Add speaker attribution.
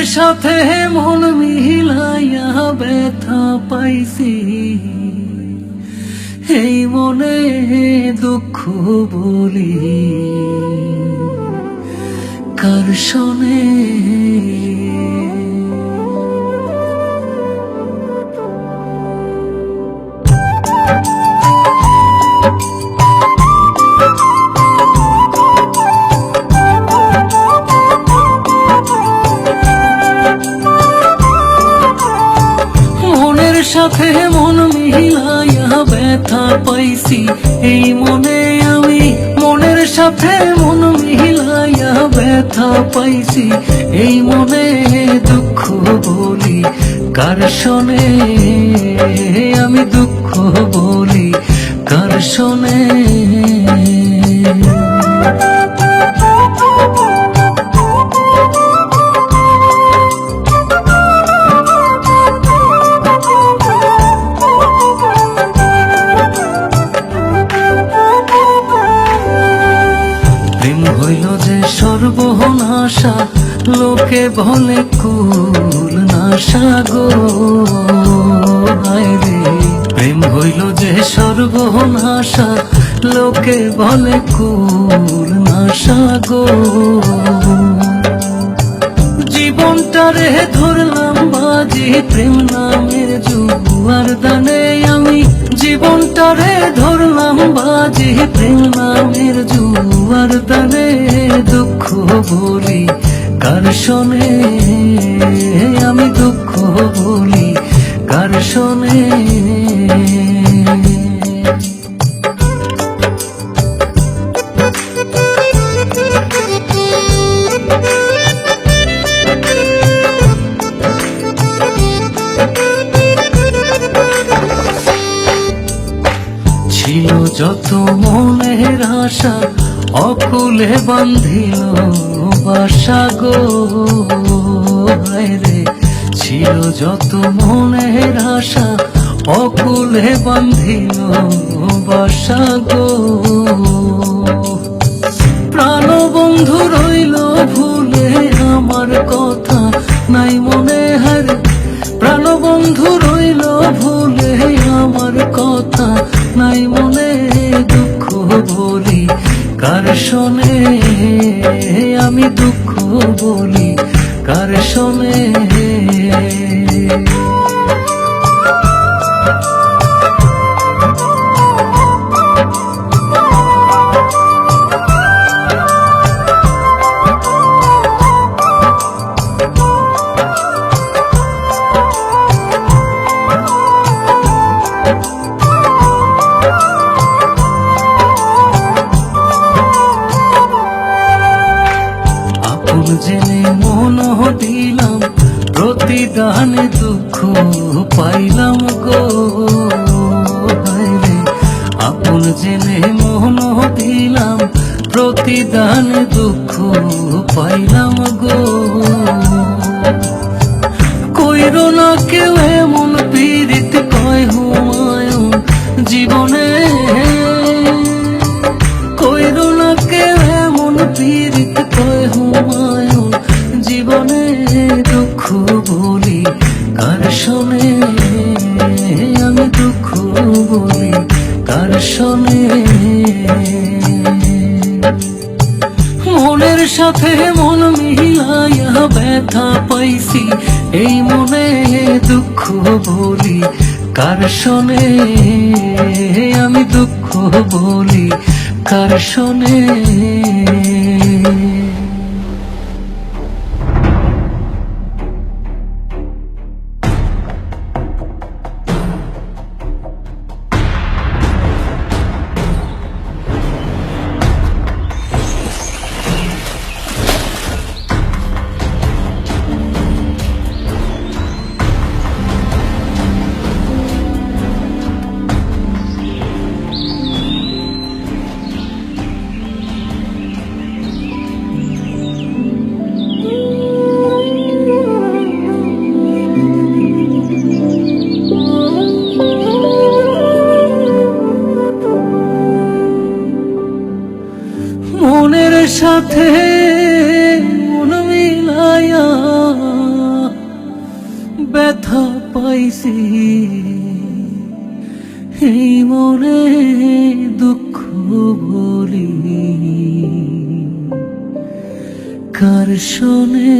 Speaker 1: সাথে মন মিলাইয়া ব্যথা পাইছি, এই মনে দুঃখ বলি কার শোনে। সাথে মন মিলাইয়া ব্যথা পাইছি, এই মনে আমি মনের সাথে মন মিলাইয়া ব্যথা পাইছি, এই মনে দুঃখ বলি কার শোনে, আমি দুঃখ বলি কার শোনে। হইল যে সর্বনাশা, লোকে বলে কুল নাশা গো হায়রে। প্রেম হইল যে সর্বনাশা, লোকে বলে কুল নাশা গো। জীবনটারে ধরলাম বাজি প্রেম নামের জুয়ার দানে, আমি জীবনটারে ধরলাম বাজি প্রেম নামের জুয়ার দানে, দুঃখ বলি কার শোনে, আমি দুঃখ বলি কার শোনে। ছিল যত মনের আশা, অকুলে বান্ধিল বাসা গো হায়রে। ছিল যত মনের আশা, অকুলে বান্ধিল বাসা গো। প্রাণ বন্ধু রইল ভুলে আমার কথা নাই মনে হারে, প্রাণ বন্ধু রইল ভুলে আমার কথা নাই মনে, দুঃখ বলি কার শোনে, আমি দুঃখ বলি কার শোনে। জেনে মন দিলাম প্রতিদানে দুঃখ পাইলাম গো হায়রে। আপন জেনে মন দিলাম প্রতিদানে দুঃখ পাইলাম গো। কইরো না কেউ এমন পীড়িত কয় হুমায়ুন জীবনে, কইরো না কেউ এমন পীড়িত কয় হুমায়ুন জীবনে, দুঃখ বলি কার শোনে, আমি দুঃখ বলি কার শোনে। মনের সাথে মন মিলাইয়া ব্যথা পাইছি, এই মনে দুঃখ বলি কার শোনে, আমি দুঃখ বলি কার শোনে। সাথে মন মিলায়া ব্যথা পাইছি, এই মনে দুঃখ বলি কার শোনে।